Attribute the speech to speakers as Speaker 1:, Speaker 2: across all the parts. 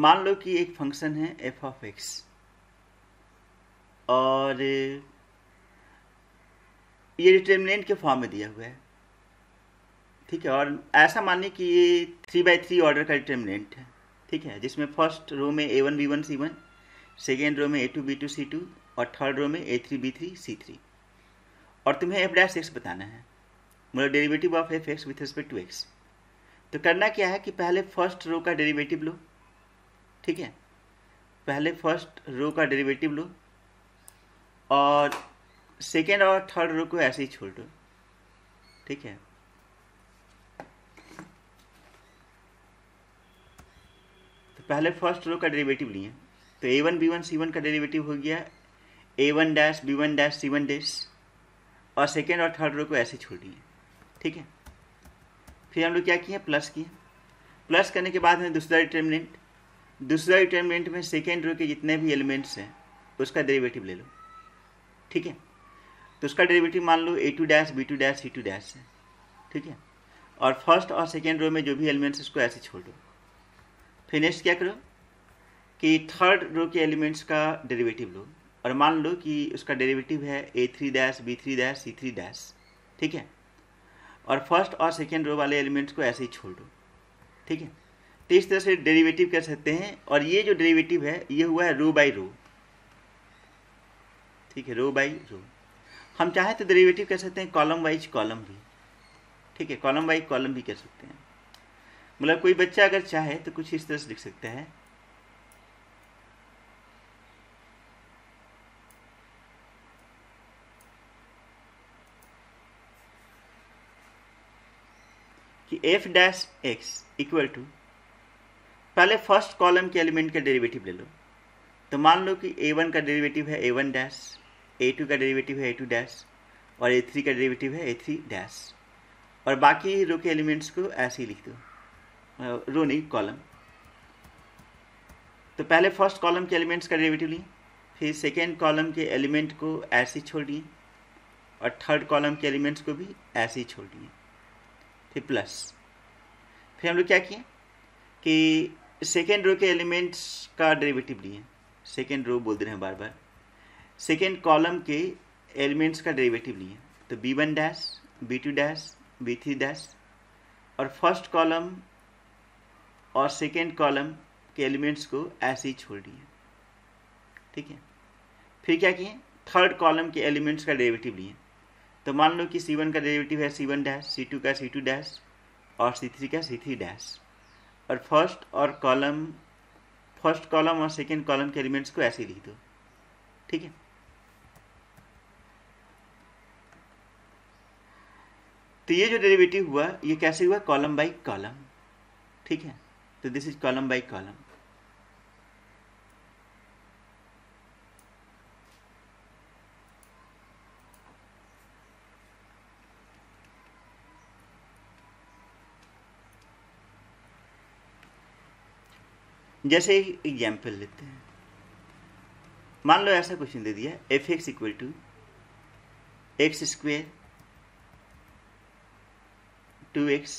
Speaker 1: मान लो कि एक फंक्शन है एफ ऑफ एक्स और ये डिटर्मिनेंट के फॉर्म में दिया हुआ है, ठीक है। और ऐसा मानिए कि ये 3/3 ऑर्डर का डिटर्मिनेंट है, ठीक है, जिसमें फर्स्ट रो में a1 b1 c1, second row में a2 b2 c2 और थर्ड रो में a3 b3 c3। और तुम्हें एफ डैश एक्स बताना है, मतलब derivative of f x with respect to x. तो करना क्या है कि पहले फर्स्ट रो का डेरिवेटिव लो, ठीक है, पहले फर्स्ट रो का डेरिवेटिव लो और सेकेंड और थर्ड रो को ऐसे ही छोड़ दो, ठीक है। तो पहले फर्स्ट रो का डेरिवेटिव लिए, तो a1 b1 c1 का डेरिवेटिव हो गया a1 dash b1 dash c1 dash, और सेकेंड और थर्ड रो को ऐसे छोड़ दिए, ठीक है। फिर हम लोग क्या किए, प्लस किए। प्लस करने के बाद में दूसरा डिटर्मिनेंट में सेकेंड रो के जितने भी एलिमेंट्स हैं उसका डेरिवेटिव ले लो, ठीक है। तो उसका डेरिवेटिव मान लो a2 dash b2 dash c2 dash है, ठीक है। और फर्स्ट और सेकेंड रो में जो भी एलिमेंट्स उसको ऐसे छोड़ दो। फिर नेक्स्ट क्या करो कि थर्ड रो के एलिमेंट्स का डेरिवेटिव लो और मान लो कि उसका डेरिवेटिव है a3 dash b3 dash c3 dash, ठीक है। और फर्स्ट और सेकेंड रो वाले एलिमेंट्स को ऐसे ही छोड़ दो, ठीक है। तो इस तरह से डेरिवेटिव कर सकते हैं। और ये जो डेरिवेटिव है ये हुआ है रो बाई रो, ठीक है, रो बाई रो। हम चाहे तो डेरिवेटिव कर सकते हैं कॉलम वाइज कॉलम भी, ठीक है, कॉलम वाइज कॉलम भी कर सकते हैं। मतलब कोई बच्चा अगर चाहे तो कुछ इस तरह से लिख सकता है कि f dash x equal to, पहले फर्स्ट कॉलम के एलिमेंट का डेरिवेटिव ले लो। तो मान लो कि a1 का डेरिवेटिव है a1 डैश, a2 का डेरिवेटिव है a2 डैश और a3 का डेरिवेटिव है a3 डैश। और बाकी रो के एलिमेंट्स को ऐसे ही लिख दो, रो नहीं कॉलम। तो पहले फर्स्ट कॉलम के एलिमेंट्स का डेरिवेटिव लिए, फिर सेकेंड कॉलम के एलिमेंट को ऐसे ही छोड़ दिए और थर्ड कॉलम के एलिमेंट्स को भी ऐसे ही छोड़ दिए, फिर प्लस। फिर हम लोग क्या किए कि सेकेंड रो के एलिमेंट्स का डेरिवेटिव लिए, सेकेंड रो बोल दे रहे हैं बार बार, सेकेंड कॉलम के एलिमेंट्स का डेरिवेटिव लिए। तो b1 dash b2 dash b3 dash और फर्स्ट कॉलम और सेकेंड कॉलम के एलिमेंट्स को ऐसे ही छोड़ दिए, ठीक है। फिर क्या किए, थर्ड कॉलम के एलिमेंट्स का डेरिवेटिव लिए। तो मान लो कि c1 का डेरिवेटिव है c1 डैश, c2 का c2 डैश और c3 का c3 डैश। और फर्स्ट कॉलम और सेकेंड कॉलम के एलिमेंट्स को ऐसे लिख दो, ठीक है। तो ये जो डेरिवेटिव हुआ ये कैसे हुआ, कॉलम बाई कॉलम, ठीक है। तो this is column by column. जैसे एग्जाम्पल लेते हैं, मान लो ऐसा क्वेश्चन दे दिया f x equal to x square 2x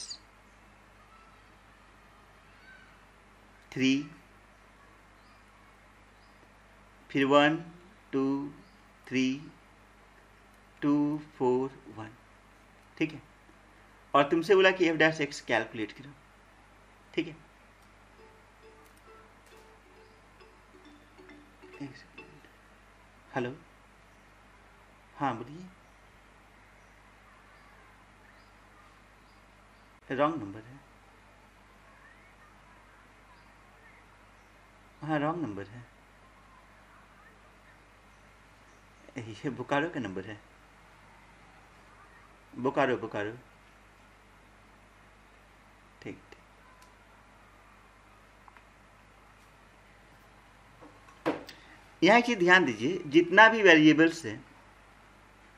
Speaker 1: 3 फिर 1 2 3 2 4 1, ठीक है। और तुमसे बोला कि एफ डैश एक्स कैलकुलेट करो, ठीक है। हेलो, हाँ बोलिए। रॉन्ग नंबर है, हाँ रॉन्ग नंबर है, ये बोकारो का नंबर है, बोकारो ठीक ठीक। यहाँ एक चीज़ ध्यान दीजिए, जितना भी वेरिएबल्स है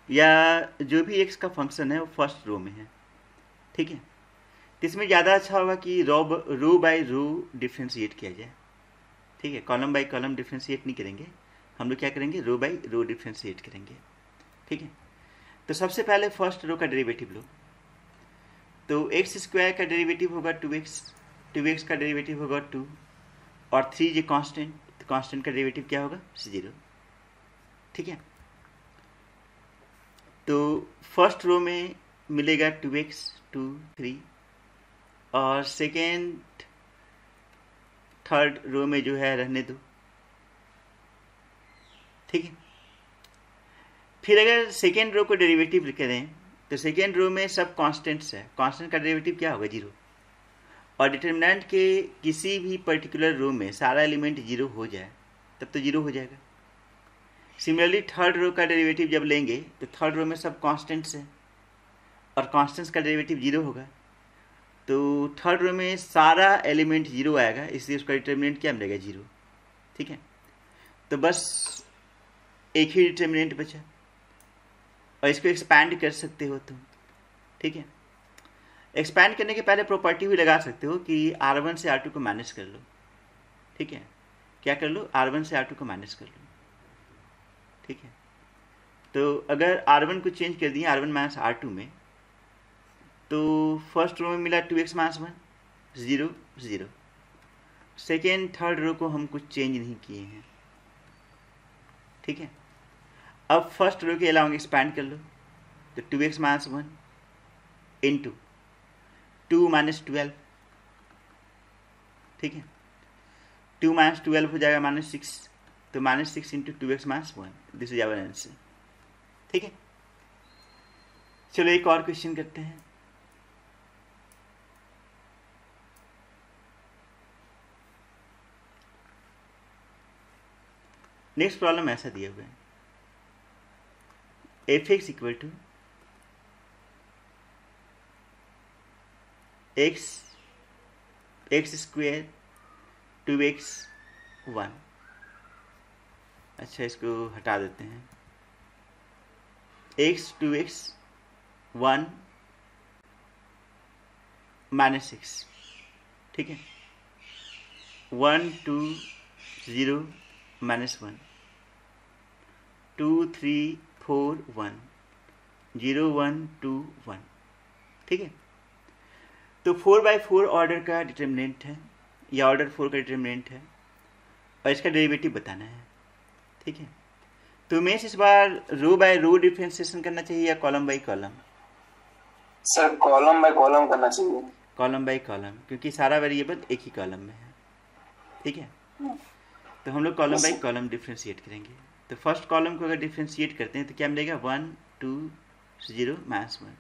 Speaker 1: या जो भी एक्स का फंक्शन है वो फर्स्ट रो में है, ठीक है। तो इसमें ज़्यादा अच्छा होगा कि रो बाय रो डिफ्रेंशिएट किया जाए, ठीक है। कॉलम बाय कॉलम डिफ्रेंशिएट नहीं करेंगे हम लोग, क्या करेंगे, रो बाय रो डिफ्रेंशिएट करेंगे, ठीक है। तो सबसे पहले फर्स्ट रो का डेरिवेटिव लो। तो एक्स स्क्वायर का डेरिवेटिव होगा 2x, 2x का डेरिवेटिव होगा 2 और 3 ये कांस्टेंट, तो कांस्टेंट का डेरिवेटिव क्या होगा? 0। ठीक है, तो फर्स्ट रो में मिलेगा 2x 2 3, और सेकेंड थर्ड रो में जो है रहने दो। ठीक है, फिर अगर सेकेंड रो को डेरिवेटिव करें तो सेकेंड रो में सब कांस्टेंट्स है, कांस्टेंट का डेरिवेटिव क्या होगा? 0। और डिटर्मिनेंट के किसी भी पर्टिकुलर रो में सारा एलिमेंट 0 हो जाए तब तो 0 हो जाएगा। सिमिलरली थर्ड रो का डेरिवेटिव जब लेंगे तो थर्ड रो में सब कांस्टेंट्स है और कांस्टेंट्स का डेरिवेटिव 0 होगा, तो थर्ड रो में सारा एलिमेंट 0 आएगा, इसलिए उसका डिटर्मिनेंट क्या मिलेगा? 0। ठीक है, तो बस एक ही डिटर्मिनेंट बचा और इसको एक्सपैंड कर सकते हो तुम। ठीक है, एक्सपैंड करने के पहले प्रॉपर्टी भी लगा सकते हो कि R1 से R2 को माइनस कर लो। ठीक है, क्या कर लो? R1 से R2 को माइनस कर लो। ठीक है, तो अगर R1 को चेंज कर दिए R1 माइनस R2 में, तो फर्स्ट रो में मिला 2x minus 1 0 0। Second third row को हम कुछ चेंज नहीं किए हैं। ठीक है, अब फर्स्ट रो के अलावा एक्सपैंड कर लो, तो 2x माइनस 1 इंटू 2 माइनस 12। ठीक है, 2 माइनस 12 हो जाएगा -6, तो -6 into 2x minus 1, this is our answer. ठीक है, चलो एक और क्वेश्चन करते हैं। नेक्स्ट प्रॉब्लम ऐसा दिया हुआ है, f(x) equal to x square 2x 1। अच्छा, इसको हटा देते हैं। x 2x 1 -6। ठीक है, 1 2 0 -1 2 3 4 1 0 1 2 1। ठीक है, तो 4/4 ऑर्डर का डिटर्मिनेंट है या ऑर्डर 4 का डिटर्मिनेंट है और इसका डेरिवेटिव बताना है। ठीक है, तो हमें इस बार रो बाय रो डिफ्रेंसिएशन करना चाहिए या column by column?
Speaker 2: Sir column by column करना चाहिए।
Speaker 1: कॉलम बाय कॉलम, क्योंकि सारा वेरिएबल एक ही कॉलम में है। ठीक है, तो हम लोग कॉलम बाय कॉलम डिफ्रेंशिएट करेंगे। तो फर्स्ट कॉलम को अगर डिफ्रेंशिएट करते हैं तो क्या मिलेगा? 1 2 0 -1।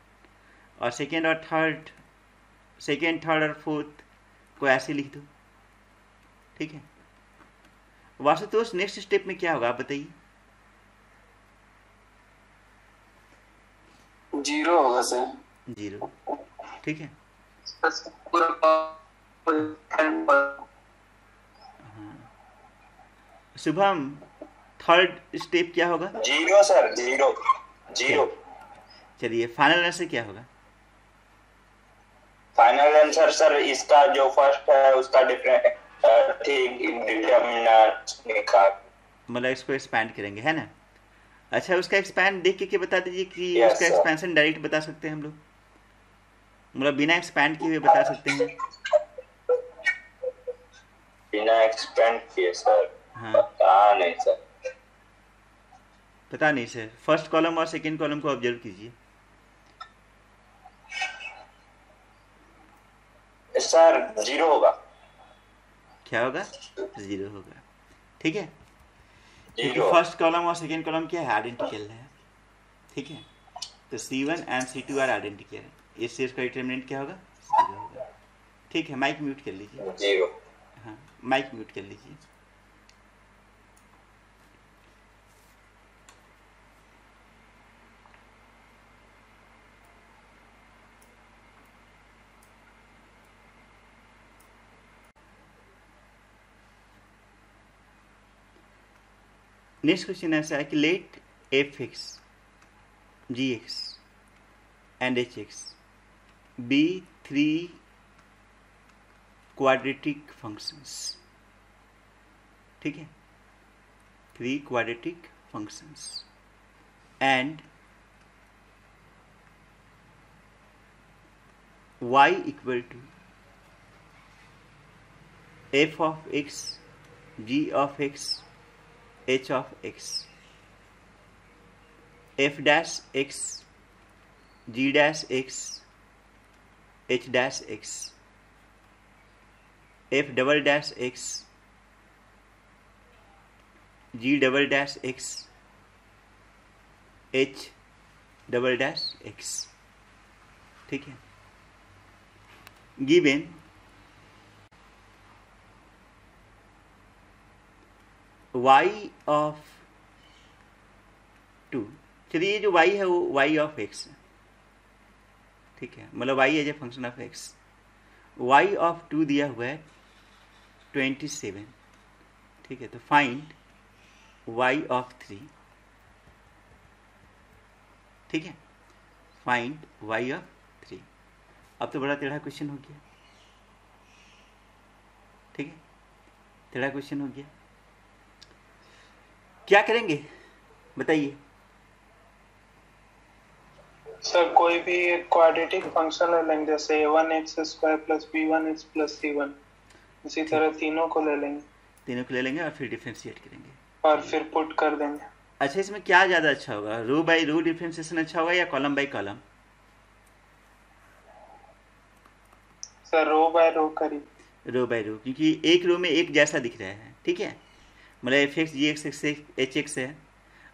Speaker 1: और सेकेंड थर्ड और फोर्थ को ऐसे लिख दो। ठीक है, वास्तुतोष नेक्स्ट स्टेप में क्या होगा आप बताइए?
Speaker 2: 0 होगा सर।
Speaker 1: 0। ठीक है, शुभम थर्ड स्टेप क्या होगा?
Speaker 2: 0 सर, 0 0।
Speaker 1: चलिए फाइनल आंसर क्या होगा?
Speaker 2: फाइनल आंसर सर इसका जो फर्स्ट है उसका डिफरेंट डिटरमिनेंट निकाल,
Speaker 1: मतलब इसको एक्सपैंड करेंगे, है ना? अच्छा, उसका एक्सपैंड देख के बता दीजिए कि
Speaker 2: यस
Speaker 1: उसका
Speaker 2: सर।
Speaker 1: एक्सपेंशन डायरेक्ट बता सकते हैं हम लोग, मतलब बिना एक्सपैंड किए हुए बता सकते हैं।
Speaker 2: बिना एक्सपेंड किए सर?
Speaker 1: हाँ,
Speaker 2: पता नहीं सर।
Speaker 1: पता नहीं सर, फर्स्ट कॉलम और सेकेंड कॉलम को ऑब्जर्व कीजिए।
Speaker 2: सर 0 होगा।
Speaker 1: क्या होगा? 0 होगा। ठीक है, क्योंकि
Speaker 2: 0।
Speaker 1: फर्स्ट कॉलम और सेकेंड कॉलम क्या है? आइडेंटिकल है। ठीक है, तो C1 and C2 are identical, इससे इसका डिटरमिनेंट क्या होगा? 0 होगा। ठीक है, माइक म्यूट कर लीजिए।
Speaker 2: 0।
Speaker 1: हाँ, माइक म्यूट कर लीजिए। नेक्स्ट क्वेश्चन ऐसा है कि late f(x) gx and hx be 3 quadratic functions। ठीक है, 3 quadratic functions and y equal to f of x, g of x, h of x, f dash x, g dash x, h dash x, f double dash x, g double dash x, h double dash x. ठीक है, given y of 2, चलिए ये जो y है वो y of x है। ठीक है, मतलब y as a function of x। y of 2 दिया हुआ है 27। ठीक है, तो फाइंड y ऑफ 3। ठीक है, फाइंड y ऑफ 3। अब तो बड़ा टेढ़ा क्वेश्चन हो गया। ठीक है, टेढ़ा क्वेश्चन हो गया, क्या करेंगे बताइए।
Speaker 3: सर कोई भी एक क्वाड्रेटिक फंक्शन ले लेंगे, जैसे a1x² + b1x + c1, इसी तरह तीनों को ले लेंगे।
Speaker 1: तीनों को ले लेंगे और फिर डिफ्रेंशिएट करेंगे
Speaker 3: और फिर पुट कर देंगे।
Speaker 1: अच्छा, इसमें क्या ज़्यादा अच्छा होगा, रो बाई रो डिफ्रेंशिएशन अच्छा होगा या column by column?
Speaker 3: Sir row by row करी।
Speaker 1: रो बाई रो, क्योंकि एक रो में एक जैसा दिख रहा है। ठीक है, मतलब F x g x h x है,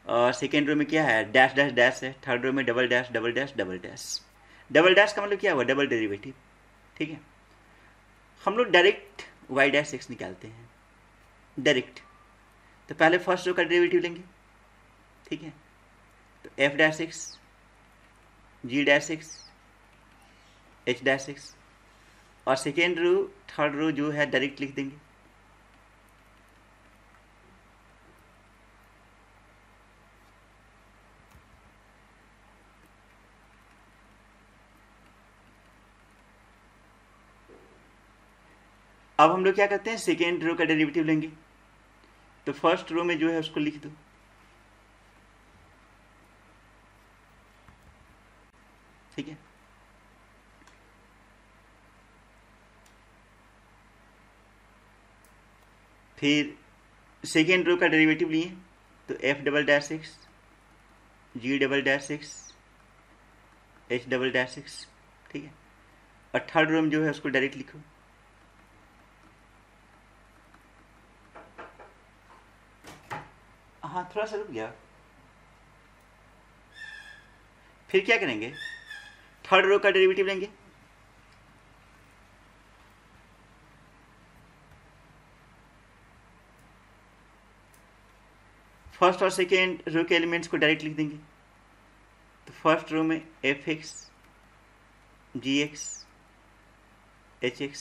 Speaker 1: और सेकेंड रो में क्या है, डैश डैश डैश है, थर्ड रो में double dash double dash double dash. Double dash का मतलब क्या हुआ, डबल डेरिवेटिव। ठीक है, हम लोग डायरेक्ट वाई डैश एक्स निकालते हैं डायरेक्ट। तो पहले फर्स्ट रो का डेरिवेटिव लेंगे। ठीक है, तो f dash x, g dash x, h dash x, और सेकेंड रो थर्ड रो जो है डायरेक्ट लिख देंगे। अब हम लोग क्या करते हैं, सेकेंड रो का डेरिवेटिव लेंगे। तो फर्स्ट रो में जो है उसको लिख दो। ठीक है, फिर सेकेंड रो का डेरिवेटिव लिए, तो f double dash x, g double dash x, h double dash x. ठीक है, और थर्ड रो में जो है उसको डायरेक्ट लिखो। हाँ, थोड़ा सा रुक गया। फिर क्या करेंगे, थर्ड रो का डेरिवेटिव लेंगे। फर्स्ट और सेकेंड रो के एलिमेंट्स को डायरेक्ट लिख देंगे। तो फर्स्ट रो में f x, g x, h x,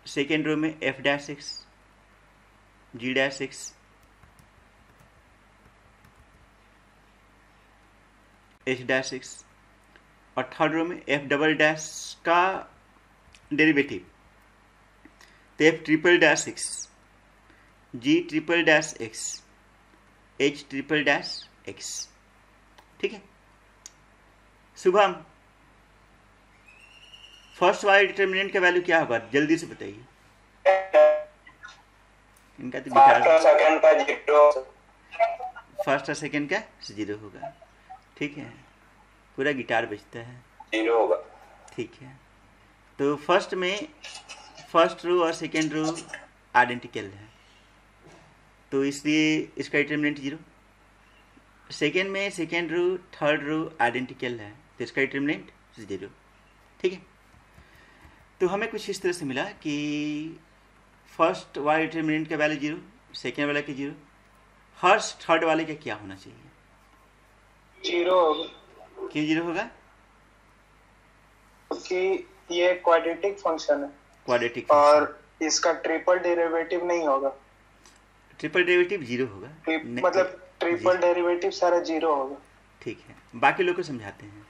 Speaker 1: second row में f dash x, g dash x, h dash x, और थर्ड रो में एफ डबल डैश का डेरिवेटिव। तो f triple dash x, g triple dash x, h triple dash x. ठीक है, Shubham first वाले determinant का value क्या होगा, जल्दी से बताइए। इनका तो फर्स्ट और सेकंड का 0 होगा। ठीक है, पूरा गिटार बजता है,
Speaker 2: 0 होगा।
Speaker 1: ठीक है, तो फर्स्ट में फर्स्ट रो और सेकेंड रो आइडेंटिकल है, तो इसलिए इसका डिटर्मिनेंट 0। सेकेंड में second row third row identical है, तो इसका डिटर्मिनेंट 0। ठीक है, तो हमें कुछ इस तरह से मिला कि फर्स्ट वाले डिटर्मिनेंट का वैल्यू 0, सेकेंड वाले का 0, हर थर्ड वाले का क्या होना चाहिए,
Speaker 3: 0 होगा।
Speaker 1: क्यों 0 होगा,
Speaker 3: क्योंकि ये क्वाड्रेटिक फंक्शन है,
Speaker 1: क्वाड्रेटिक
Speaker 3: और इसका ट्रिपल डेरिवेटिव नहीं होगा।
Speaker 1: ट्रिपल डेरिवेटिव 0 होगा,
Speaker 3: मतलब ट्रिपल डेरिवेटिव सारा 0 होगा।
Speaker 1: ठीक है, बाकी लोग को समझाते हैं।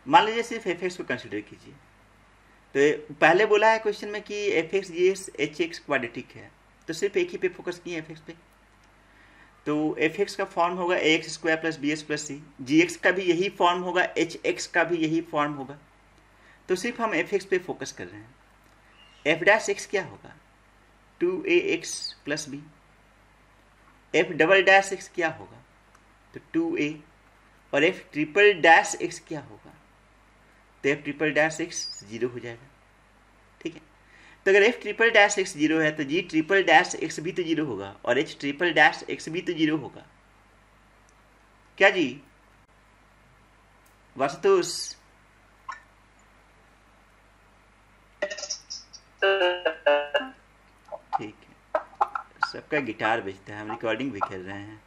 Speaker 1: मान लीजिए सिर्फ एफ एक्स को कंसिडर कीजिए। तो पहले बोला है क्वेश्चन में कि F x g x h x quadratic है, तो सिर्फ एक ही पे फोकस किए एफ एक्स पे। तो एफ एक्स का फॉर्म होगा a x square plus b x plus c, g x का भी यही फॉर्म होगा, एच एक्स का भी यही फॉर्म होगा। तो सिर्फ हम एफ एक्स पे फोकस कर रहे हैं। एफ डैश एक्स क्या होगा? 2ax plus b. F double dash x क्या होगा? तो 2a। और एफ ट्रिपल डैश एक्स क्या होगा? तो एफ ट्रिपल डैश एक्स 0 हो जाएगा। ठीक है, तो अगर एफ ट्रिपल डैश एक्स 0 है तो जी ट्रिपल डैश एक्स भी तो 0 होगा और एच ट्रिपल डैश एक्स भी तो 0 होगा। क्या जी वास्तुस? ठीक है, सबका गिटार बजता है, हम रिकॉर्डिंग भी कर रहे हैं।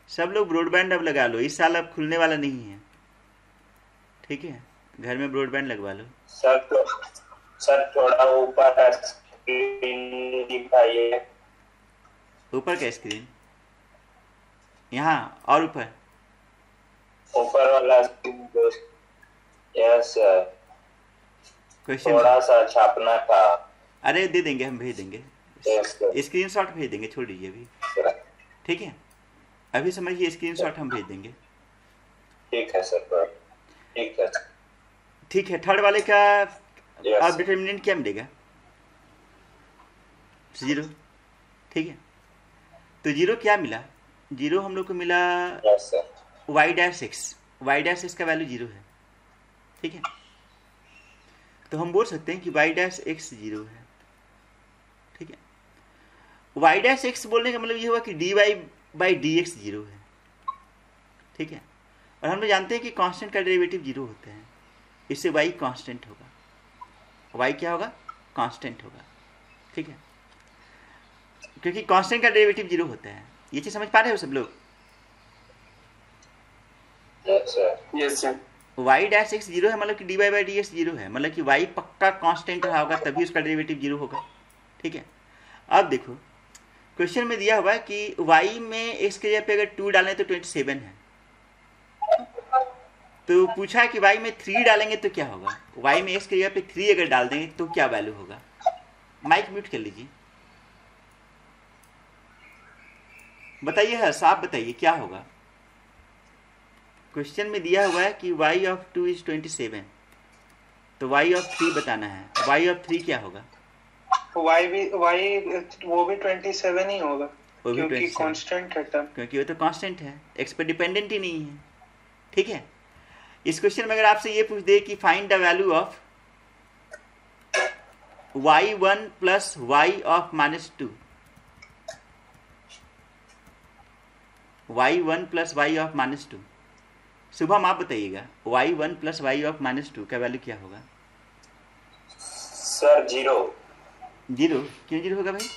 Speaker 1: सब लोग ब्रॉडबैंड अब लगा लो, इस साल अब खुलने वाला नहीं है। ठीक है, घर में ब्रॉडबैंड लगवा लो।
Speaker 2: सर थोड़ा ऊपर स्क्रीन दिखाइए।
Speaker 1: ऊपर का स्क्रीन? यहाँ और ऊपर?
Speaker 2: ऊपर वाला स्क्रीन। यस सर,
Speaker 1: क्वेश्चन
Speaker 2: थोड़ा सा छापना था।
Speaker 1: अरे दे देंगे, हम भेज देंगे, स्क्रीनशॉट भेज देंगे, छोड़ दीजिए अभी। ठीक है, अभी समझिए, स्क्रीनशॉट हम भेज देंगे।
Speaker 2: ठीक है सर, ठीक है।
Speaker 1: ठीक है, थर्ड वाले का अब डिटर्मिनेंट क्या मिलेगा? 0। ठीक है, तो 0 क्या मिला? 0 हम लोग को मिला y dash x. Y dash x का वैल्यू 0 है। ठीक है, तो हम बोल सकते हैं कि वाई डैश एक्स 0 है। ठीक है, वाई डैश एक्स बोलने का मतलब ये हुआ कि d y by d x 0 है। ठीक है, और हम लोग जानते हैं कि कांस्टेंट का डेरिवेटिव 0 होता है, इससे y कांस्टेंट होगा। y क्या होगा? कांस्टेंट होगा। ठीक है, क्योंकि कांस्टेंट का डेरिवेटिव 0 होता है। ये चीज समझ पा रहे हो सब लोग?
Speaker 2: Yes sir.
Speaker 1: y dash x 0 है मतलब कि dy बाई डी एक्स 0 है, मतलब कि y पक्का कांस्टेंट रहा होगा तभी उसका डेरिवेटिव 0 होगा। ठीक है, अब देखो क्वेश्चन में दिया हुआ है कि y में x के जगह पे अगर 2 डालें तो 27 है। तो पूछा है कि y में 3 डालेंगे तो क्या होगा? y में x की जगह पे 3 अगर डाल देंगे तो क्या वैल्यू होगा? माइक म्यूट कर लीजिए, बताइए। हाँ, साफ बताइए क्या होगा। क्वेश्चन में दिया हुआ है कि y ऑफ 2 इज 27, तो y ऑफ 3 बताना है। y ऑफ 3 क्या होगा?
Speaker 3: y वो भी 27 ही होगा,
Speaker 1: वो भी
Speaker 3: क्योंकि
Speaker 1: 27,
Speaker 3: कांस्टेंट है टर्म।
Speaker 1: क्योंकि वो तो कांस्टेंट है, x पर डिपेंडेंट ही नहीं है। ठीक है, इस क्वेश्चन में अगर आपसे ये पूछ दे कि find the value of y1 plus y of -2, y1 plus y of -2, Shubham आप बताइएगा y1 प्लस y ऑफ -2 का वैल्यू क्या होगा?
Speaker 2: सर 0।
Speaker 1: 0? क्यों 0 होगा भाई?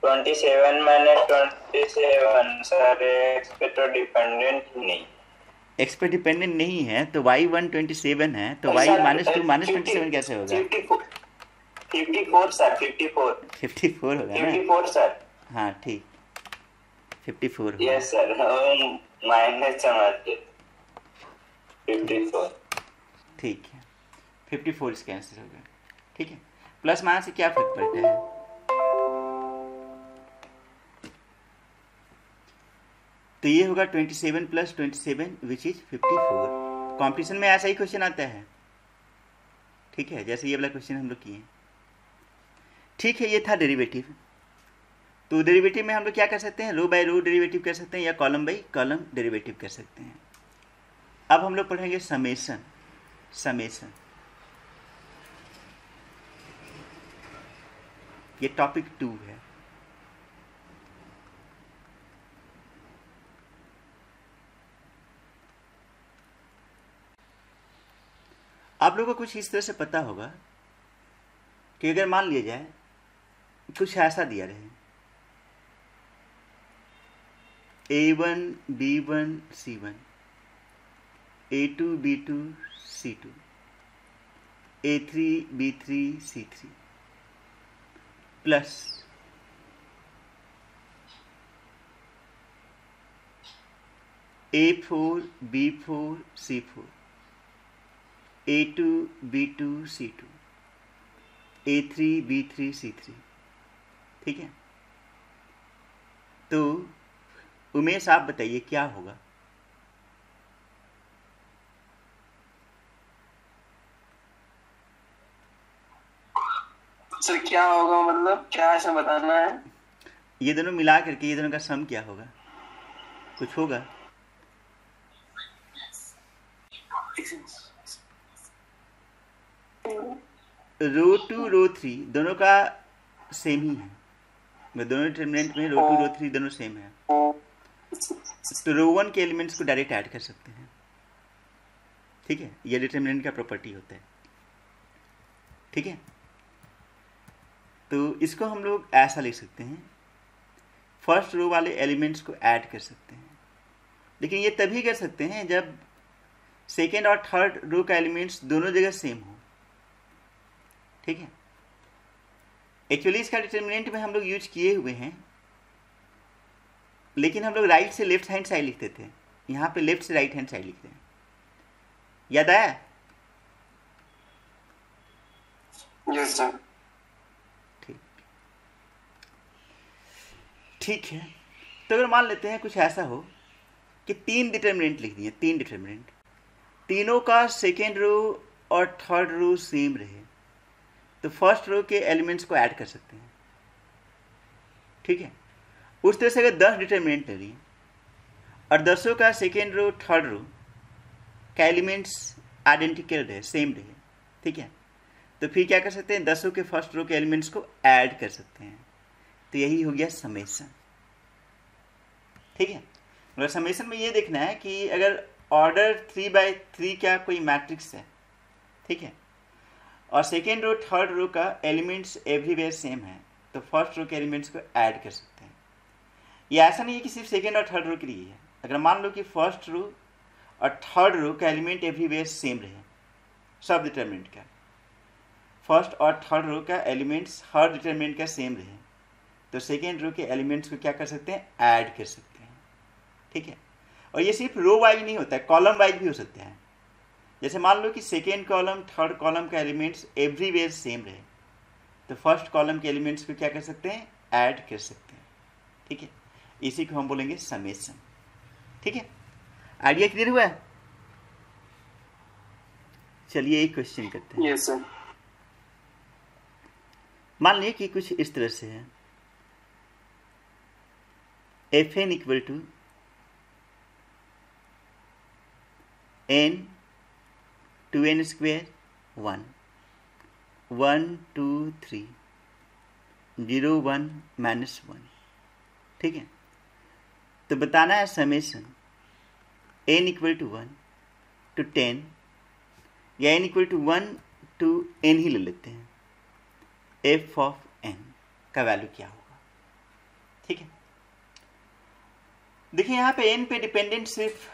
Speaker 2: 27 मैंने 27 सर, एक्स पे तो डिपेंडेंट नहीं।
Speaker 1: एक्स पे डिपेंडेंट नहीं है तो y1 27 है, तो y -2 -27 कैसे होगा?
Speaker 2: 54 सर,
Speaker 1: 54 होगा ना?
Speaker 2: 54 सर।
Speaker 1: हाँ ठीक, 54 होगा।
Speaker 2: यस सर, माइनस समझ के 54।
Speaker 1: ठीक है, 54 इसका आंसर होगा। ठीक है, प्लस माइनस से क्या फर्क पड़ता है? तो ये होगा 27 प्लस 27 विच इज 54। कॉम्पिटिशन में ऐसा ही क्वेश्चन आता है। ठीक है, जैसे ये वाला क्वेश्चन हम लोग किए। ठीक है, ये था डेरिवेटिव। तो डेरिवेटिव में हम लोग क्या कर सकते हैं? रो बाय रो डेरिवेटिव कर सकते हैं या कॉलम बाय कॉलम डेरिवेटिव कर सकते हैं। अब हम लोग पढ़ेंगे समेशन। समेशन ये टॉपिक 2 है। आप लोगों को कुछ इस तरह से पता होगा कि अगर मान लिया जाए कुछ ऐसा दिया रहे, A1 B1 C1, A2 B2 C2, A3 B3 C3 plus A4 B4 C4, A2 B2 C2, A3 B3 C3। ठीक है, तो उमेश आप बताइए क्या होगा?
Speaker 4: क्या होगा, मतलब क्या ऐसा बताना है?
Speaker 1: ये दोनों मिला करके ये दोनों का सम क्या होगा, कुछ होगा? रो टू रो थ्री दोनों का सेम ही है, दोनों डिटर्मिनेंट में रो टू रो थ्री दोनों सेम है, तो रो वन के एलिमेंट्स को डायरेक्ट ऐड कर सकते हैं। ठीक है, ये डिटर्मिनेंट का प्रॉपर्टी होता है। ठीक है, तो इसको हम लोग ऐसा लिख सकते हैं, फर्स्ट रो वाले एलिमेंट्स को ऐड कर सकते हैं, लेकिन ये तभी कर सकते हैं जब सेकेंड और थर्ड रो का एलिमेंट्स दोनों जगह सेम हो। ठीक है, एक्चुअली इसका डिटर्मिनेंट में हम लोग यूज किए हुए हैं, लेकिन हम लोग राइट से लेफ्ट हैंड साइड लिखते थे, यहाँ पे लेफ्ट से राइट हैंड साइड लिखते हैं। याद आया?
Speaker 4: Yes sir.
Speaker 1: ठीक है, तो अगर मान लेते हैं कुछ ऐसा हो कि तीन डिटर्मिनेंट लिख दिए, तीन डिटर्मिनेंट, तीनों का सेकेंड रो और थर्ड रो सेम रहे, तो फर्स्ट रो के एलिमेंट्स को ऐड कर सकते हैं। ठीक है, उस तरह से अगर 10 डिटर्मिनेंट ले लिए और 10 का सेकेंड रो थर्ड रो का एलिमेंट्स आइडेंटिकल रहे, सेम रहे, ठीक है, तो फिर क्या कर सकते हैं, 10 के फर्स्ट रो के एलिमेंट्स को ऐड कर सकते हैं। तो यही हो गया समेशन। ठीक है, मतलब समेशन में ये देखना है कि अगर ऑर्डर 3/3 का कोई मैट्रिक्स है, ठीक है, और सेकेंड रो थर्ड रो का एलिमेंट्स एवरीवेयर सेम है, तो फर्स्ट रो के एलिमेंट्स को ऐड कर सकते हैं। ये ऐसा नहीं है कि सिर्फ सेकेंड और थर्ड रो के लिए है। अगर मान लो कि फर्स्ट रो और थर्ड रो का एलिमेंट एवरीवेयर सेम रहे, सब डिटर्मिनेंट का, फर्स्ट और थर्ड रो का एलिमेंट्स हर डिटर्मिनेंट का सेम रहे, तो सेकेंड रो के एलिमेंट्स को क्या कर सकते हैं, ऐड कर सकते हैं। ठीक है, और ये सिर्फ रो वाइज नहीं होता है, कॉलम वाइज भी हो सकता है। जैसे मान लो कि सेकेंड कॉलम थर्ड कॉलम का एलिमेंट्स एवरीवेयर सेम रहे, तो फर्स्ट कॉलम के एलिमेंट्स को क्या कर सकते हैं, ऐड कर सकते हैं। ठीक है, इसी को हम बोलेंगे समेशन। ठीक है, आइडिया क्लियर हुआ है? चलिए एक क्वेश्चन करते हैं।
Speaker 4: Yes sir.
Speaker 1: मान लीजिए कि कुछ इस तरह से है, Fn equal to n 2n square 1 1 2 3 0 1 -1। ठीक है, तो बताना है summation n equal to 1 to 10 या n equal to 1 to n ही ले लेते हैं, f ऑफ n का वैल्यू क्या होगा। ठीक है, देखिए यहाँ पे n पे डिपेंडेंट सिर्फ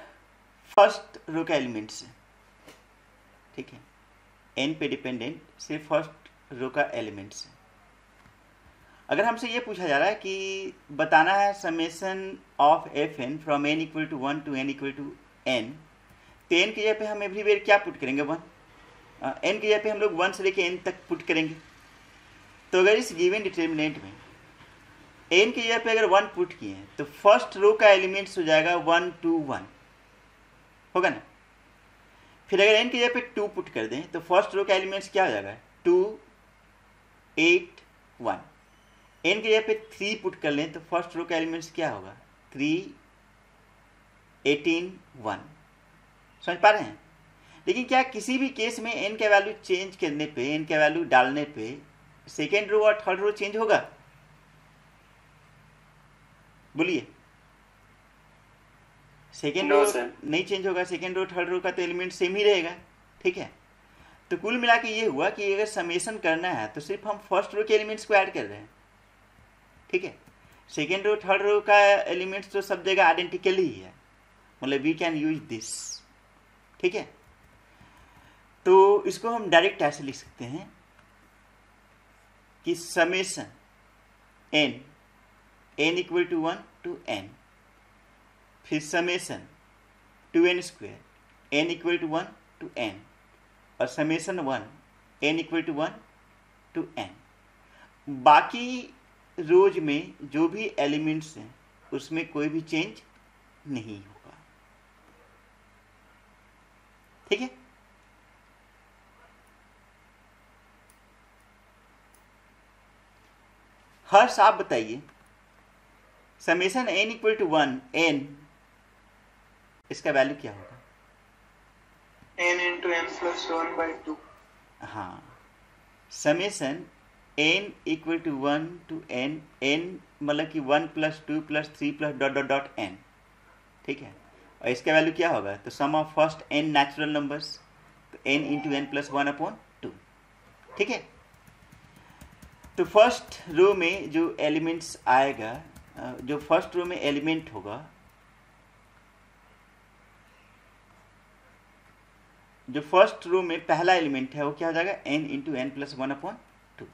Speaker 1: फर्स्ट रो का एलिमेंट्स है। ठीक है, n पे डिपेंडेंट सिर्फ फर्स्ट रो का एलिमेंट्स है। अगर हमसे ये पूछा जा रहा है कि बताना है summation of f n from n equal to 1 to n equal to n, तो n की जगह पे हम एवरीवेयर क्या पुट करेंगे, 1। n की जगह पे हम लोग 1 से लेके n तक पुट करेंगे। तो अगर इस गिवन डिटर्मिनेंट में n की जगह पे अगर 1 पुट किए हैं, तो फर्स्ट रो का एलिमेंट्स हो जाएगा 1 2 1, होगा ना। फिर अगर n की जगह पे 2 पुट कर दें, तो फर्स्ट रो का एलिमेंट्स क्या हो जाएगा, 2 8 1। n की जगह पे 3 पुट कर लें, तो फर्स्ट रो का एलिमेंट्स क्या होगा, 3 18 1। समझ पा रहे हैं? लेकिन क्या किसी भी केस में n का वैल्यू चेंज करने पे, n का वैल्यू डालने पे सेकेंड रो और थर्ड रो चेंज होगा? बोलिए। सेकेंड रो नहीं चेंज होगा, सेकेंड रो थर्ड रो का तो एलिमेंट सेम ही रहेगा। ठीक है, तो कुल मिला के ये हुआ कि अगर समेशन करना है तो सिर्फ हम फर्स्ट रो के एलिमेंट्स को ऐड कर रहे हैं। ठीक है, सेकेंड रो थर्ड रो का एलिमेंट्स तो सब जगह आइडेंटिकल ही है, मतलब वी कैन यूज दिस। ठीक है, तो इसको हम डायरेक्ट ऐसे लिख सकते हैं कि summation n equal to 1 to n, फिर summation 2n square n equal to 1 to n, और summation 1 n equal to 1 to n। बाकी रोज में जो भी एलिमेंट्स हैं उसमें कोई भी चेंज नहीं होगा। ठीक है, फर्स्ट आप बताइए, summation n equal to 1 n, इसका वैल्यू क्या होगा?
Speaker 3: n into n plus 1 by 2.
Speaker 1: हाँ, summation n equal to 1 to n, n मतलब कि 1 plus 2 plus 3 plus dot dot dot n, ठीक है। और इसका वैल्यू क्या होगा? तो sum of first n natural numbers, तो n into n plus 1 upon 2, ठीक है। तो फर्स्ट रो में जो एलिमेंट्स आएगा, जो फर्स्ट रो में एलिमेंट होगा, जो फर्स्ट रो में पहला एलिमेंट है वो क्या हो जाएगा? n into n plus 1 upon 2,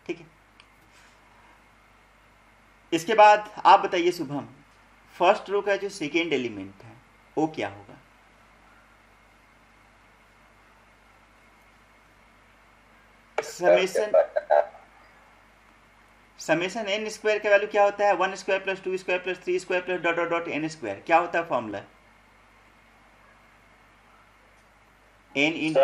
Speaker 1: ठीक है। इसके बाद आप बताइए शुभम, फर्स्ट रो का जो सेकेंड एलिमेंट है वो क्या होगा? समेशन n स्क्वायर का वैल्यू क्या होता है? 1 square plus 2 square plus 3 square plus dot dot dot n square. क्या होता है formula? n
Speaker 2: into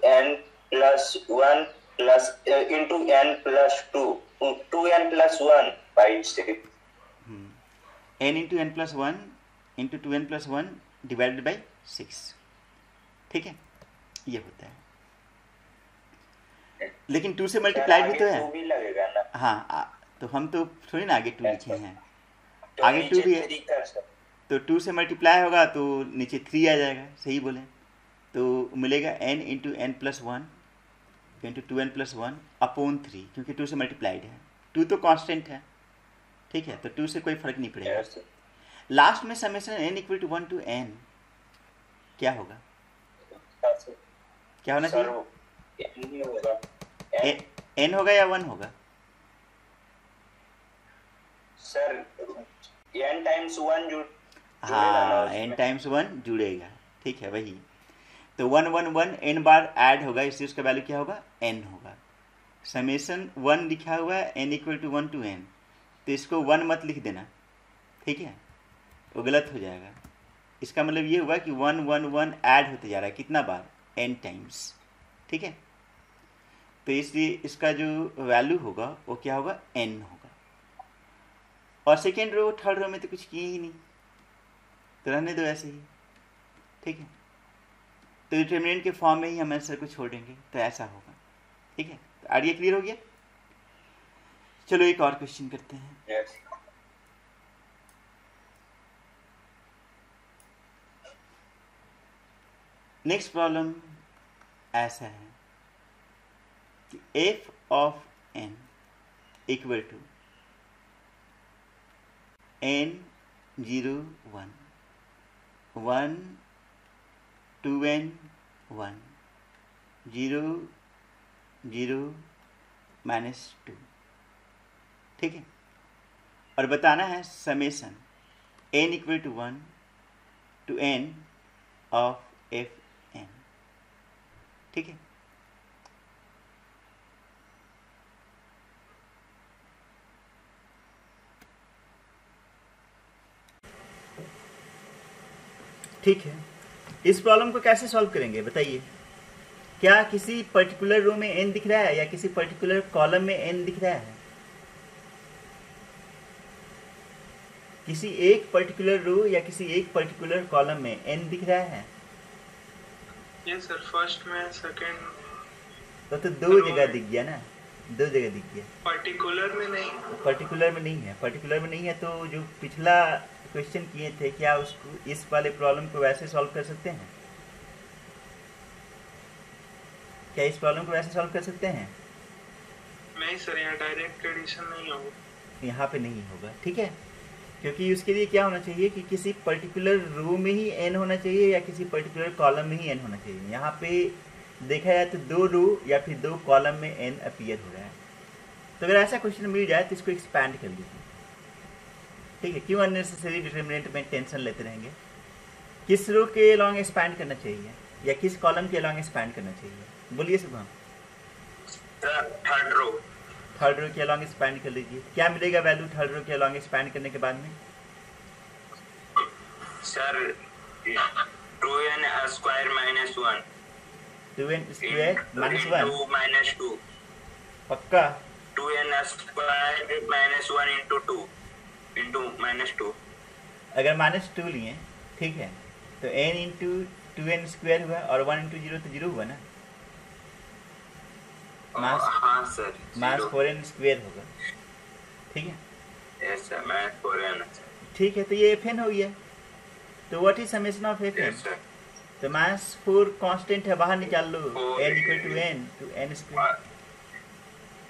Speaker 2: n plus 1 plus into n plus 2 2n plus 1 by 6,
Speaker 1: n into n plus 1 into 2n plus 1 divided by 6, ठीक है, ये होता है। लेकिन 2 से मल्टीप्लाइड भी तो है,
Speaker 2: भी लगेगा ना।
Speaker 1: हाँ, तो हम तो थोड़ी ना आगे 2 लिखे हैं, आगे 2 भी है, तो 2 से मल्टीप्लाई होगा तो नीचे 3 आ जाएगा, सही बोले। तो मिलेगा n into n plus 1 into 2n plus 1 upon 3, क्योंकि 2 से मल्टीप्लाइड है, 2 तो कांस्टेंट है, ठीक है, तो 2 से कोई फर्क नहीं पड़ेगा। लास्ट में summation n equal to 1 to n क्या होगा? क्या होना चाहिए? n होगा या 1 होगा?
Speaker 2: सर n टाइम्स 1
Speaker 1: हाँ, n टाइम्स 1 जुड़ेगा, ठीक है, वही। तो 1 1 1 n बार ऐड होगा, इससे उसका वैल्यू क्या होगा? n होगा। समेशन 1 लिखा हुआ है n equal to 1 to n, तो इसको 1 मत लिख देना, ठीक है, वो गलत हो जाएगा। इसका मतलब ये हुआ कि 1 1 1 ऐड होते जा रहा है, कितना बार? n टाइम्स, ठीक है। तो इसलिए इसका जो वैल्यू होगा वो क्या होगा? n होगा। और सेकेंड रो थर्ड रो में तो कुछ किए ही नहीं, तो रहने दो ऐसे ही, ठीक है। तो डिटरमिनेंट के फॉर्म में ही हम आंसर को छोड़ेंगे, तो ऐसा होगा, ठीक है। तो आइडिया क्लियर हो गया? चलो एक और क्वेश्चन करते हैं।
Speaker 2: yes.
Speaker 1: नेक्स्ट प्रॉब्लम ऐसा है कि f of n equal to n 0 1 1 2n 1 0 0 -2, ठीक है। और बताना है summation n equal to 1 to n of f n, ठीक है। ठीक है, इस प्रॉब्लम को कैसे सॉल्व करेंगे बताइए? क्या किसी पर्टिकुलर रो में n दिख रहा है या किसी पर्टिकुलर कॉलम में n दिख रहा है? किसी एक पर्टिकुलर रो या किसी एक पर्टिकुलर कॉलम में n दिख रहा है?
Speaker 3: यस सर, फर्स्ट में, सेकंड
Speaker 1: तो दो जगह दिख गया ना, दो जगह दिख गया,
Speaker 3: पर्टिकुलर में नहीं।
Speaker 1: पर्टिकुलर में नहीं है, पर्टिकुलर में नहीं है। तो जो पिछला क्वेश्चन किए थे, क्या उसको इस वाले प्रॉब्लम को वैसे सॉल्व कर सकते हैं? क्या इस प्रॉब्लम को वैसे सॉल्व कर सकते हैं?
Speaker 3: नहीं सर, यहाँ डायरेक्ट एडिशन नहीं होगा,
Speaker 1: यहाँ पे नहीं होगा, ठीक है। क्योंकि उसके लिए क्या होना चाहिए कि किसी पर्टिकुलर रो में ही n होना चाहिए या किसी पर्टिकुलर कॉलम में ही n होना चाहिए। यहाँ पे देखा जाए तो दो रो या फिर दो कॉलम में n अपीयर हो रहा है। तो अगर ऐसा क्वेश्चन मिल जाए तो इसको एक्सपैंड कर लीजिए, ठीक है। क्यों अननेसेसरी डिटरमिनेंट में टेंशन लेते रहेंगे? किस रो के अलॉन्ग एक्सपैंड करना चाहिए या किस कॉलम के अलॉन्ग एक्सपैंड करना चाहिए? बोलिए Shubham.
Speaker 2: Third row.
Speaker 1: Third row के अलॉन्ग एक्सपैंड कर लीजिए। क्या मिलेगा वैल्यू थर्ड रो के अलॉन्ग एक्सपैंड करने के बाद में?
Speaker 2: Sir 2n square -1
Speaker 1: 2n square -1
Speaker 2: -2
Speaker 1: पक्का?
Speaker 2: 2n² minus 1 into 2 into minus 2।
Speaker 1: अगर -2 लिए, ठीक है, तो n इंटू 2n² हुआ और 1 इंटू 0 तो 0 हुआ ना।
Speaker 2: हाँ सर,
Speaker 1: मास 4n² होगा, ठीक है।
Speaker 2: Yes sir, minus 4n।
Speaker 1: ठीक है, तो ये fn हो गया। तो what is summation of fn?
Speaker 2: Yes sir.
Speaker 1: तो -4 कांस्टेंट है, बाहर निकाल लो, n इक्वल टू n तो n²,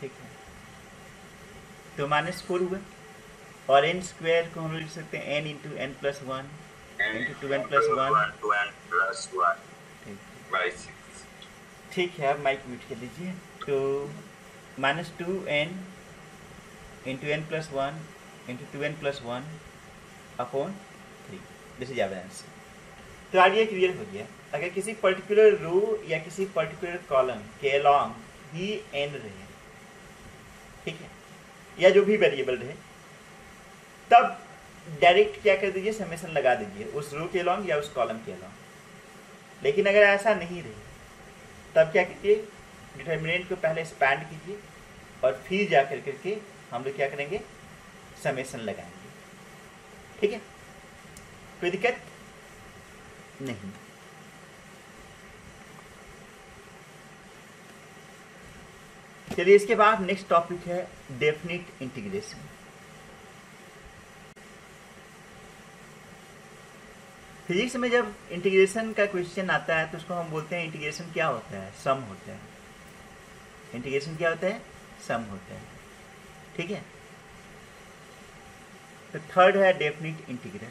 Speaker 1: ठीक है। तो -4 हुआ और n² को हम लोग लिख सकते हैं n into n plus 1 into 2n plus 1,
Speaker 2: 2n plus 1 by 6।
Speaker 1: ठीक है, अब माइक म्यूट कर लीजिए। तो -2n into n plus 1 into 2n plus 1 upon 3, this is our answer. तो आज ये क्लियर हो गया, अगर किसी पर्टिकुलर रो या किसी पर्टिकुलर कॉलम के अलॉन्ग ही n रहे, ठीक है, या जो भी वेरिएबल रहे, तब डायरेक्ट क्या कर दीजिए, समेशन लगा दीजिए उस रो के अलॉन्ग या उस कॉलम के अलॉन्ग। लेकिन अगर ऐसा नहीं रहे, तब क्या कीजिए, डिटर्मिनेंट को पहले एक्सपैंड कीजिए और फिर जा करके हम लोग क्या करेंगे, समेशन लगाएंगे, ठीक है। कोई दिक्कत नहीं। चलिए, इसके बाद नेक्स्ट टॉपिक है डेफिनिट इंटीग्रेशन। फिजिक्स में जब इंटीग्रेशन का क्वेश्चन आता है तो उसको हम बोलते हैं इंटीग्रेशन क्या होता है, सम होता है। इंटीग्रेशन क्या होता है, सम होता है, ठीक है। तो थर्ड है डेफिनिट इंटीग्रल।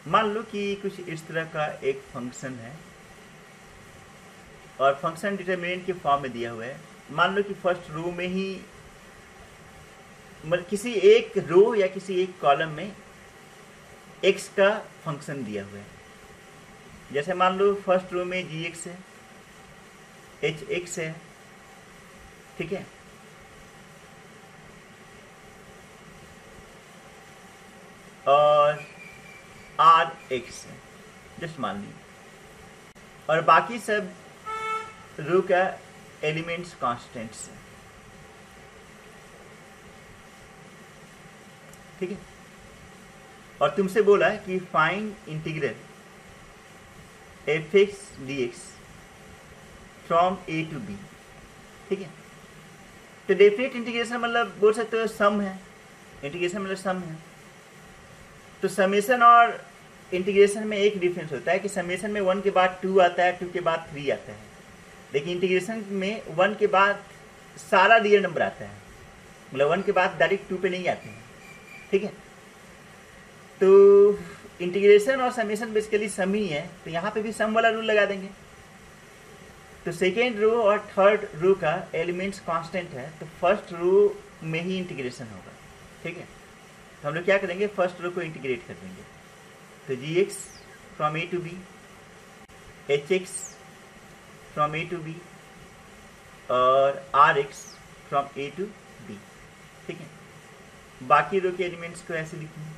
Speaker 1: मान लो कि कुछ इस तरह का एक फंक्शन है और फंक्शन डिटरमिनेंट के फॉर्म में दिया हुआ है। मान लो कि फर्स्ट रो में ही, मतलब किसी एक रो या किसी एक कॉलम में x का फंक्शन दिया हुआ है। जैसे मान लो फर्स्ट रो में gx है, hx है, ठीक है, और rx है, जस्ट मान ली, और बाकी सब रो का एलिमेंट्स कांस्टेंट्स है, ठीक है। और तुमसे बोला है कि find integral f(x) dx from a to b, ठीक है। तो डेफिनेट इंटीग्रेशन मतलब बोल सकते हो सम है, इंटीग्रेशन मतलब सम है। तो समेशन और इंटीग्रेशन में एक डिफरेंस होता है कि समेशन में 1 के बाद 2 आता है, 2 के बाद 3 आता है, लेकिन इंटीग्रेशन में 1 के बाद सारा रियल नंबर आता है, मतलब 1 के बाद डायरेक्ट 2 पे नहीं आते हैं, ठीक है। तो इंटीग्रेशन और समेशन बेसिकली सम ही है, तो यहाँ पे भी सम वाला रूल लगा देंगे। तो सेकेंड रो और थर्ड रो का एलिमेंट्स कांस्टेंट है, तो फर्स्ट रो में ही इंटीग्रेशन होगा, ठीक है। तो हम लोग क्या करेंगे, फर्स्ट रो को इंटीग्रेट कर देंगे। तो gx from a to b, hx from a to b और rx from a to b, ठीक है। बाकी रो के एलिमेंट्स को ऐसे लिखेंगे,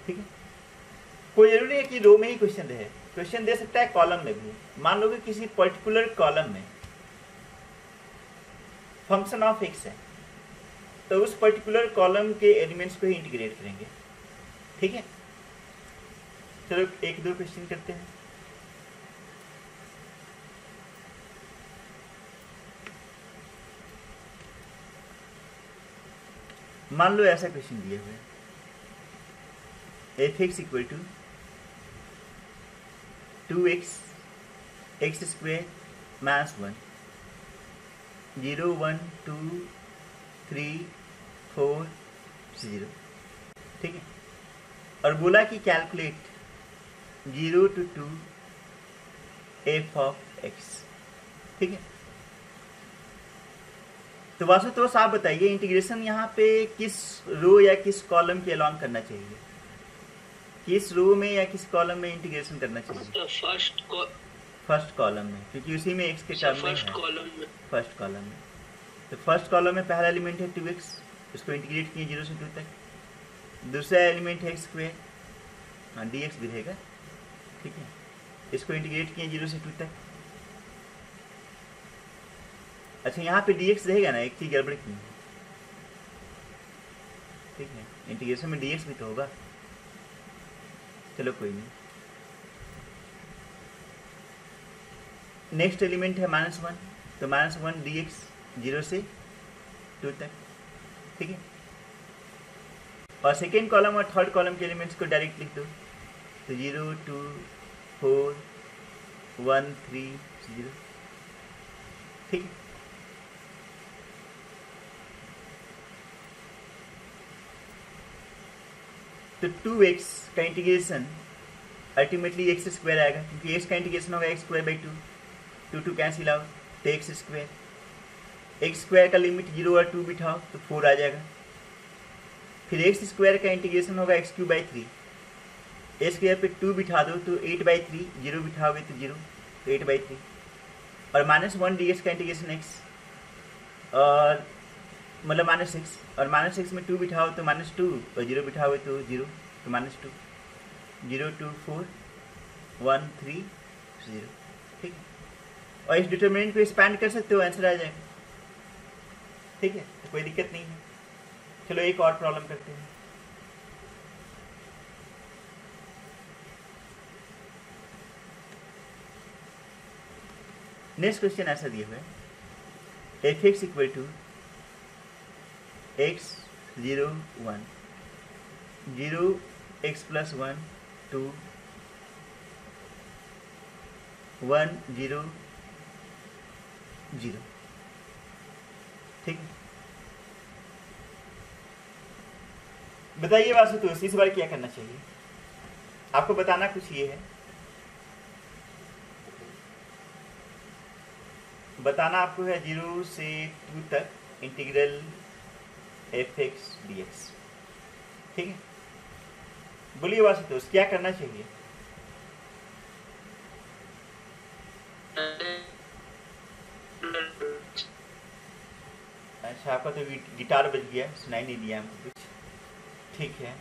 Speaker 1: ठीक है। कोई जरूरी है कि रो में ही क्वेश्चन रहे, क्वेश्चन दे सकता है कॉलम में भी। मान लो कि किसी पर्टिकुलर कॉलम में फंक्शन ऑफ x है, तो उस पर्टिकुलर कॉलम के एलिमेंट्स को ही इंटीग्रेट करेंगे, ठीक है। चलो एक दो क्वेश्चन करते हैं। मान लो ऐसा क्वेश्चन दिया हुआ है, f(x) equal to 2x x² minus 1, 0 1 2 3 4 0, ठीक है। और बोला कि calculate 0 to 2 f of x, ठीक है। तो वास्तव आप बताइए इंटीग्रेशन यहाँ पे किस रो या किस कॉलम के अलॉन्ग करना चाहिए, किस रो में या किस कॉलम में इंटीग्रेशन करना चाहिए?
Speaker 5: तो फर्स्ट
Speaker 1: फर्स्ट कॉलम में, क्योंकि उसी में x के टर्म में है,
Speaker 5: फर्स्ट कॉलम में।
Speaker 1: फर्स्ट कॉलम में, तो फर्स्ट कॉलम में पहला एलिमेंट है 2x, इसको इंटीग्रेट किए 0 से 2 तक। दूसरा एलिमेंट है x², हाँ dx भी रहेगा, ठीक है, इसको इंटीग्रेट किए 0 से 2 तक। अच्छा यहाँ पे dx रहेगा ना, एक चीज गड़बड़ की है, ठीक है, इंटीग्रेशन में dx भी तो होगा, चलो कोई नहीं। नेक्स्ट एलिमेंट है -1, तो -1 dx 0 से 2 तक, ठीक है। और सेकेंड कॉलम और थर्ड कॉलम के एलिमेंट्स को डायरेक्ट लिख दो, तो 0 2 4 1 3 0, ठीक है। तो 2x का इंटीग्रेशन अल्टीमेटली x² आएगा, क्योंकि x का इंटीग्रेशन होगा x²/2, 2 कैंसिल आउट, तो x² का लिमिट 0 और 2 बिठाओ तो 4 आ जाएगा। फिर x² का इंटीग्रेशन होगा x³ 3, a² पे 2 बिठा दो तो 8/3, 0 बिठाओगे तो 0, तो 8/3। और -1 dx का इंटीग्रेशन x, और मतलब -6, और -6 में 2 बिठाओ तो -2, और 0 बिठाओगे तो 0, तो -2, 0 2 4 1 3 0, ठीक है। और इस डिटरमिनेंट को एक्सपैंड कर सकते हो, आंसर आ जाएगा, ठीक है, तो कोई दिक्कत नहीं है। चलो एक और प्रॉब्लम करते हैं। नेक्स्ट क्वेश्चन ऐसा दिया हुआ है, f(x) = x 0 1 0 x + 1 2 1 0 0, ठीक है। बताइए वासुतोष, इस बार क्या करना चाहिए? आपको बताना कुछ ये है, बताना आपको है 0 से 2 तक इंटीग्रल f(x) dx, ठीक है। बोलिए वासुतोष, क्या करना चाहिए? अच्छा, आपका तो गिटार बज गया, सुनाई नहीं दिया हमको कुछ, ठीक है।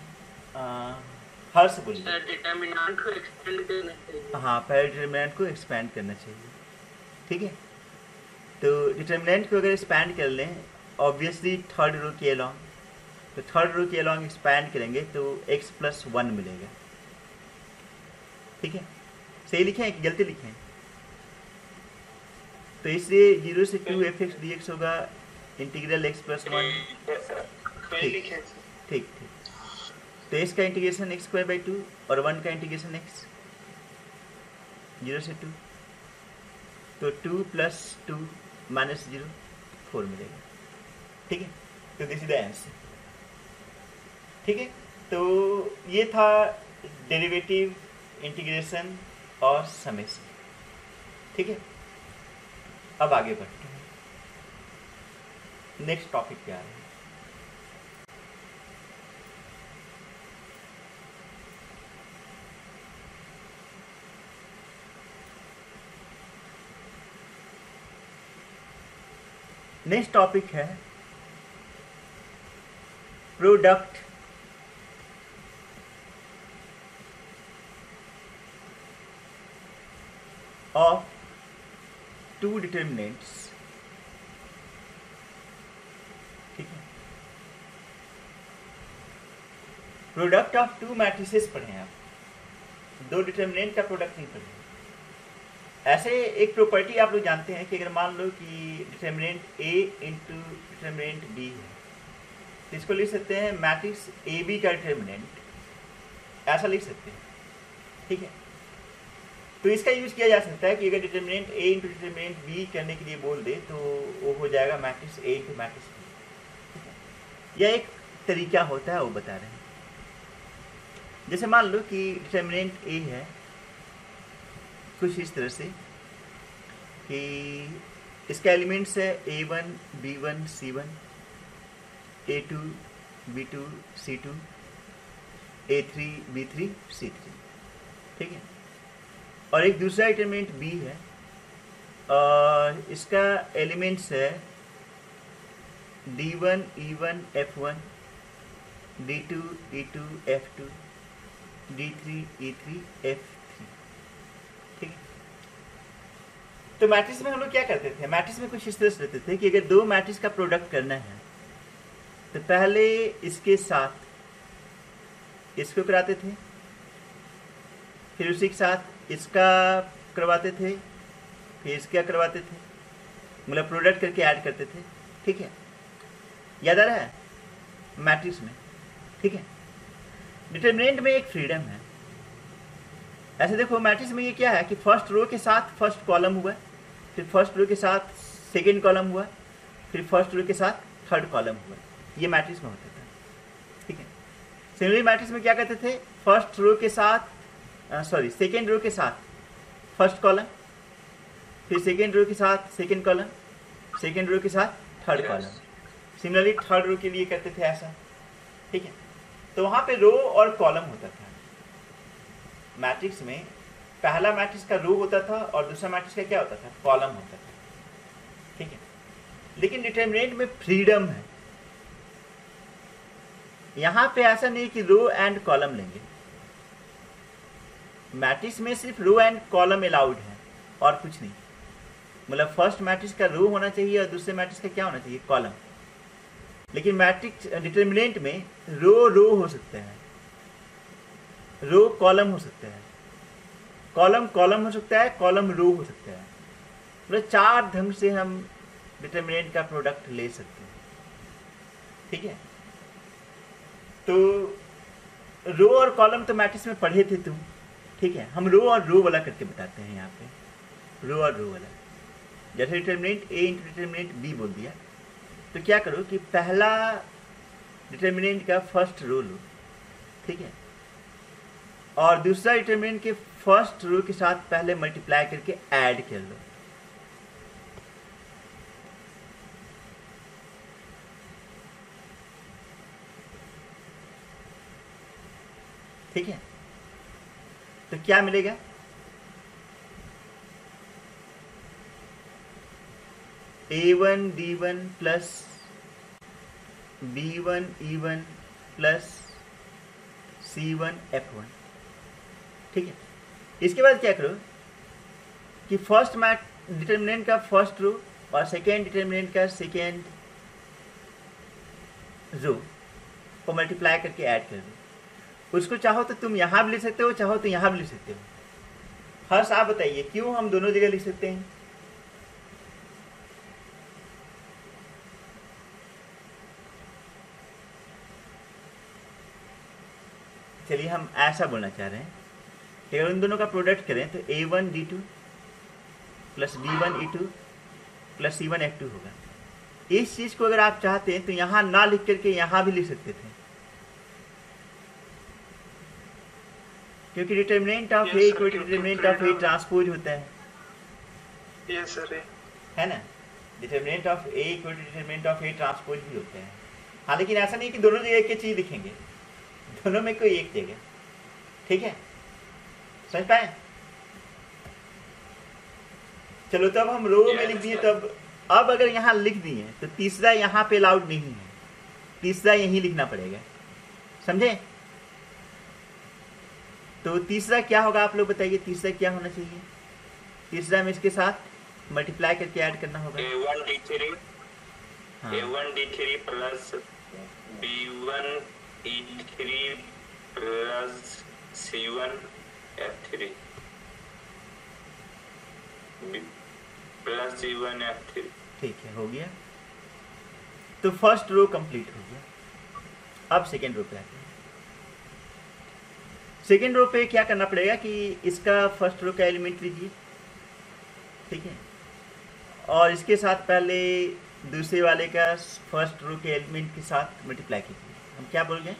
Speaker 1: हर्ष बोलिए।
Speaker 3: डिटरमिनेंट को एक्सपेंड करना चाहिए।
Speaker 1: हाँ, पहले डिटरमिनेंट को एक्सपैंड करना चाहिए, ठीक है। तो डिटरमिनेंट को अगर एक्सपैंड कर लें, ऑब्वियसली थर्ड रो के अलॉन्ग, तो थर्ड रो के अलॉन्ग एक्सपैंड करेंगे तो x + 1 मिलेगा, ठीक है। सही लिखे हैं कि गलती लिखे हैं? तो इसलिए 0 से 2 f(x) dx होगा इंटीग्रल x + 1, ठीक ठीक। तो x का इंटीग्रेशन x²/2 और 1 का इंटीग्रेशन x, 0 से 2, तो 2 + 2 -0 4 मिलेगा, ठीक है। तो दिस इज द आंसर, ठीक है। तो ये था डेरिवेटिव, इंटीग्रेशन और समेशन, ठीक है। अब आगे बढ़ते हैं, नेक्स्ट टॉपिक पे आ रहे हैं। नेक्स्ट टॉपिक है प्रोडक्ट ऑफ टू डिटरमिनेंट्स, ठीक है। प्रोडक्ट ऑफ टू मैट्रिसेस पढ़े आप, दो डिटरमिनेंट का प्रोडक्ट नहीं पढ़े। ऐसे एक प्रॉपर्टी आप लोग जानते हैं कि अगर मान लो कि determinant A into determinant B है, तो इसको लिख सकते हैं मैट्रिक्स AB का डिटरमिनेंट, ऐसा लिख सकते हैं, ठीक है। तो इसका यूज किया जा सकता है कि अगर determinant A into determinant B करने के लिए बोल दे तो वो हो जाएगा matrix A into matrix B। यह एक तरीका होता है, वो बता रहे हैं। जैसे मान लो कि डिटरमिनेंट A है कुछ इस तरह से कि इसका एलिमेंट्स है A1 B1 C1, A2 B2 C2, A3 B3 C3, ठीक है। और एक दूसरा डिटरमिनेंट B है और इसका एलिमेंट्स है D1 E1 F1 D2 E2 F2 D3 E3 F3। ठीक है, तो मैट्रिक्स में हम लोग क्या करते थे, मैट्रिक्स में कुछ इस तरह से रहते थे कि अगर दो मैट्रिक्स का प्रोडक्ट करना है तो पहले इसके साथ इसको कराते थे, फिर उसी के साथ इसका करवाते थे, फिर इसका करवाते थे, मतलब प्रोडक्ट करके ऐड करते थे। ठीक है, याद आ रहा है मैट्रिक्स में। ठीक है, डिटरमिनेंट में एक फ्रीडम है। ऐसे देखो मैट्रिक्स में ये क्या है कि फर्स्ट रो के साथ फर्स्ट कॉलम हुआ, फिर फर्स्ट रो के साथ सेकेंड कॉलम हुआ, फिर फर्स्ट रो के साथ थर्ड कॉलम हुआ। ये मैट्रिक्स में होता था। ठीक है, सिमिलरली मैट्रिक्स में क्या करते थे, फर्स्ट रो के साथ सेकेंड रो के साथ फर्स्ट कॉलम, फिर सेकेंड रो के साथ सेकेंड कॉलम, सेकेंड रो के साथ third column. Similarly third row के लिए करते थे ऐसा। ठीक है, तो वहां पे रो और कॉलम होता था मैट्रिक्स में। पहला मैट्रिक्स का रो होता था और दूसरा मैट्रिक्स का क्या होता था, कॉलम होता था। ठीक है, लेकिन डिटरमिनेंट में फ्रीडम है। यहां पे ऐसा नहीं कि रो एंड कॉलम लेंगे, मैट्रिक्स में सिर्फ रो एंड कॉलम अलाउड है और कुछ नहीं। मतलब फर्स्ट मैट्रिक्स का रो होना चाहिए और दूसरे मैट्रिक्स का क्या होना चाहिए, कॉलम। लेकिन मैट्रिक्स डिटरमिनेंट में रो रो हो सकते हैं, रो कॉलम हो सकते हैं, कॉलम कॉलम हो सकता है, कॉलम रो हो सकता है। मतलब चार ढंग से हम डिटरमिनेंट का प्रोडक्ट ले सकते हैं। ठीक है, तो रो और कॉलम तो मैट्रिक्स में पढ़े थे तुम। ठीक है, हम रो और रो वाला करके बताते हैं यहाँ पे, रो और रो वाला। जैसे determinant a into determinant b बोल दिया, तो क्या करो कि पहला डिटरमिनेंट का फर्स्ट रो लो। ठीक है, और दूसरा डिटरमिनेंट के फर्स्ट रो के साथ पहले मल्टीप्लाई करके ऐड कर लो। ठीक है, तो क्या मिलेगा, A1 D1 plus B1 E1 plus C1 F1। ठीक है, इसके बाद क्या करो कि फर्स्ट डिटरमिनेंट का फर्स्ट रो और सेकेंड डिटरमिनेंट का सेकेंड रो को मल्टीप्लाई करके ऐड कर दो। उसको चाहो तो तुम यहाँ भी लिख सकते हो, चाहो तो यहाँ भी लिख सकते हो। हर्ष आप बताइए क्यों हम दोनों जगह लिख सकते हैं। चलिए हम ऐसा बोलना चाह रहे हैं कि अगर उन दोनों का प्रोडक्ट करें तो A1 D2 plus B1 E2 plus C1 F2 होगा। इस चीज को अगर आप चाहते हैं तो यहां ना लिख करके यहां भी लिख सकते थे, क्योंकि determinant of a equal to determinant of a transpose होता है।
Speaker 3: यस सर,
Speaker 1: है ना, determinant of a equal to determinant of a transpose भी होता है। हाँ, लेकिन ऐसा नहीं कि दोनों जगह एक ही चीज लिखेंगे, दोनों में कोई एक जगह। ठीक है, समझ पाए। चलो तब हम रो में लिख दिए, तब अब अगर यहाँ लिख दिए तो तीसरा यहाँ पे अलाउड नहीं है, तीसरा यहीं लिखना पड़ेगा। समझे, तो तीसरा क्या होगा आप लोग बताइए, तीसरा क्या होना चाहिए। तीसरा में इसके साथ मल्टीप्लाई करके ऐड करना होगा।
Speaker 2: A1 D3
Speaker 1: हाँ,
Speaker 2: A1 D3 plus B1 E3 plus C1 F3 plus C1 F3।
Speaker 1: ठीक है, हो गया। तो फर्स्ट रो कंप्लीट हो गया। अब सेकेंड रो पे आते हैं। सेकेंड रो पे क्या करना पड़ेगा कि इसका फर्स्ट रो का एलिमेंट लीजिए। ठीक है, और इसके साथ पहले दूसरे वाले का फर्स्ट रो के एलिमेंट के साथ मल्टीप्लाई कीजिए। हम क्या बोल गए,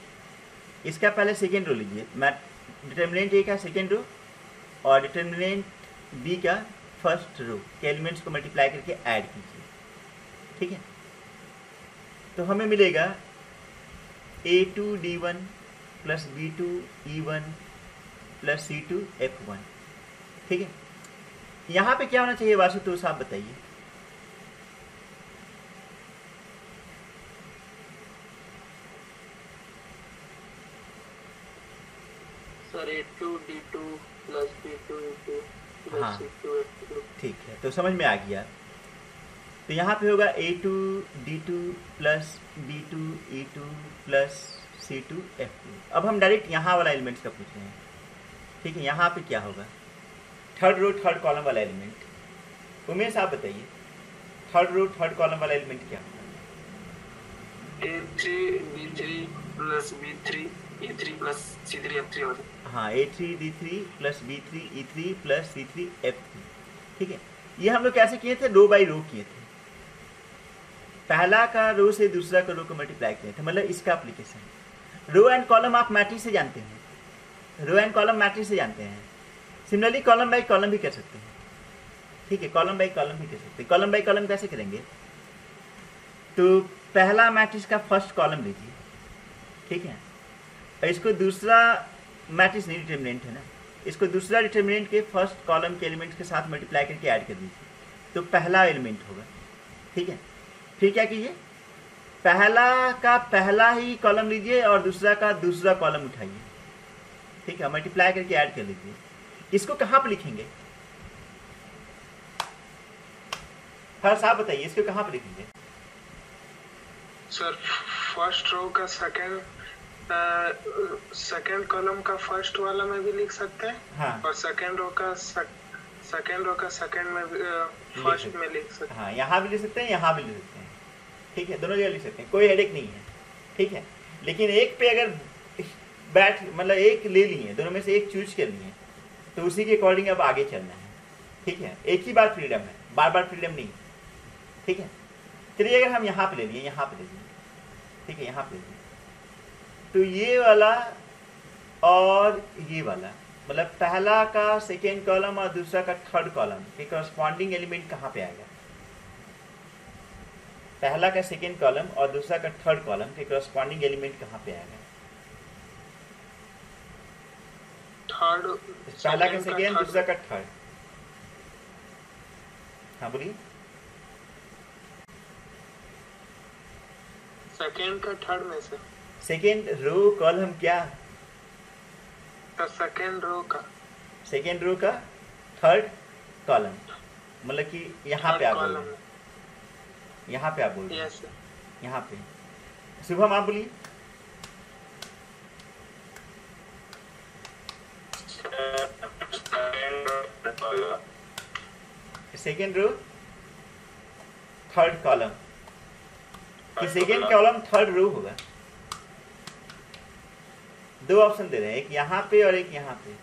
Speaker 1: इसका पहले सेकेंड रो लीजिए, डिटरमिनेंट ए का सेकेंड रो और डिटरमिनेंट बी का फर्स्ट रो के एलिमेंट्स को मल्टीप्लाई करके ऐड कीजिए। ठीक है, तो हमें मिलेगा A2 D1 plus B2 E1 plus C2 F1। ठीक है, यहाँ पे क्या होना चाहिए वासुतोष, आप बताइए।
Speaker 3: Sir A2 D2 plus B2 E2
Speaker 1: हाँ।
Speaker 3: Plus C2 F2।
Speaker 1: ठीक है, तो समझ में आ गया। तो यहाँ पे होगा A2 D2 plus B2 E2 plus C2 F2। अब हम डायरेक्ट यहाँ वाला एलिमेंट्स का पूछ रहे हैं। ठीक है, यहाँ पे क्या होगा? थर्ड रो थर्ड कॉलम वाला एलिमेंट। उमेश आप बताइए, थर्ड रो थर्ड कॉलम वाला एलिमेंट क्या होगा?
Speaker 3: A3 D3 plus B3 E3 plus C3 F3 होता है।
Speaker 1: हाँ, A3 D3 plus B3 E3 plus C3 F3। ठीक है, ये हम लोग कैसे किए थे? रो बाई रो किए थे। पहला का रो से दूसरा का रो को मल्टीप्लाई किए थे, मतलब इसका एप्लीकेशन। रो एंड कॉलम आप मैट्रिक्स से जानते हैं, रो एंड कॉलम मैट्रिक्स से जानते हैं। सिमिलरली कॉलम बाई कॉलम भी कर सकते हैं। ठीक है, कॉलम बाई कॉलम भी कर सकते हैं। कॉलम बाई कॉलम कैसे करेंगे? तो पहला मैट्रिक्स का फर्स्ट कॉलम लीजिए, ठीक है, और इसको दूसरा मैट्रिक्स नहीं, डिटर्मिनेंट है ना, इसको दूसरा डिटर्मिनेंट के फर्स्ट कॉलम के एलिमेंट्स के साथ मल्टीप्लाई करके ऐड कर दीजिए, तो पहला एलिमेंट होगा। ठीक है, फिर क्या कीजिए? पहला का पहला ही कॉलम लीजिए और दूसरा का दूसरा कॉलम उठाइए। ठीक है, मल्टीप्लाई करके ऐड कर लीजिए। इसको कहाँ पर लिखेंगे? हर्ष आप बताइए, इसको कहाँ पर लिखेंगे?
Speaker 3: सर फर्स्ट रो का सेकंड कॉलम का फर्स्ट वाला में भी लिख सकते हैं।
Speaker 1: हाँ,
Speaker 3: और सेकंड रो का सेकंड में फर्स्ट में लिख सकते हैं।
Speaker 1: हाँ, यहाँ भी लिख सकते हैं, यहाँ भी लिख सकते हैं। ठीक है, दोनों जगह लिख सकते हैं, कोई हेडेक नहीं है। ठीक है, लेकिन एक पे अगर मतलब एक ले लिए, दोनों में से एक चूज कर लिए, तो उसी के अकॉर्डिंग अब आगे चलना है। ठीक है, एक ही बार फ्रीडम है, बार बार फ्रीडम नहीं। ठीक है, चलिए अगर हम यहाँ पे ले लिए, यहाँ पे ले लिए, ठीक है, यहाँ पे ले लिए, तो ये वाला और ये वाला, मतलब पहला का सेकेंड कॉलम और दूसरा का थर्ड कॉलम के कॉरस्पॉन्डिंग एलिमेंट कहाँ पे आएगा? पहला का सेकेंड कॉलम और दूसरा का थर्ड कॉलम के कॉरस्पॉन्डिंग एलिमेंट कहाँ पे आएगा?
Speaker 3: थर्ड,
Speaker 1: पहला का सेकेंड, दूसरा का थर्ड। हाँ बोलिए।
Speaker 3: सेकंड का थर्ड में से।
Speaker 1: सेकेंड रो कॉलम क्या?
Speaker 3: तो सेकंड रो का
Speaker 1: थर्ड कॉलम, मतलब कि यहाँ पे आप बोल
Speaker 3: कॉलम।
Speaker 1: रहे हैं, यहाँ पे आप बोल रहे हैं,
Speaker 3: यस
Speaker 1: यहाँ पे। शुभम आप बोलिए। सेकेंड रो थर्ड कॉलम कि सेकेंड कॉलम थर्ड रो होगा। दो ऑप्शन दे रहे हैं, एक यहाँ पे और एक यहाँ पे।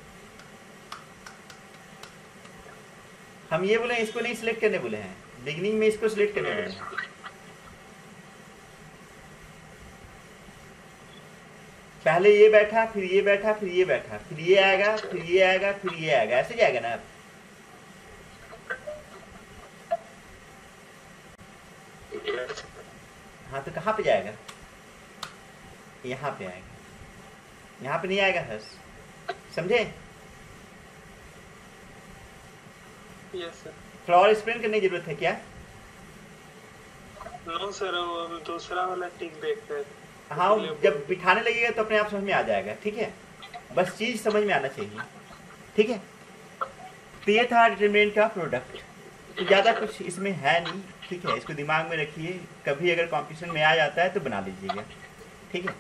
Speaker 1: हम ये बोले इसको नहीं सिलेक्ट करने बोले हैं, बिगिनिंग में इसको सिलेक्ट करने बोले हैं। पहले ये बैठा, फिर ये बैठा, फिर ये बैठा, फिर ये आएगा, फिर ये आएगा, फिर ये आएगा, ऐसे जाएगा ना आप? हाँ, तो कहाँ पे जाएगा? यहाँ पे आएगा, यहाँ पे नहीं आएगा। हर्ष समझे?
Speaker 3: Yes sir.
Speaker 1: थोड़ा और एक्सप्लेन करने की जरूरत है क्या?
Speaker 3: नो सर, वो दूसरा वाला टिक देखते हैं।
Speaker 1: हाँ, जब बिठाने लगेगा तो अपने आप समझ में आ जाएगा। ठीक है, बस चीज समझ में आना चाहिए। ठीक है, तो ये था डिटरमिनेंट का प्रोडक्ट। तो ज़्यादा कुछ इसमें है नहीं। ठीक है, इसको दिमाग में रखिए, कभी अगर कॉम्पिटिशन में आ जाता है तो बना लीजिएगा। ठीक है।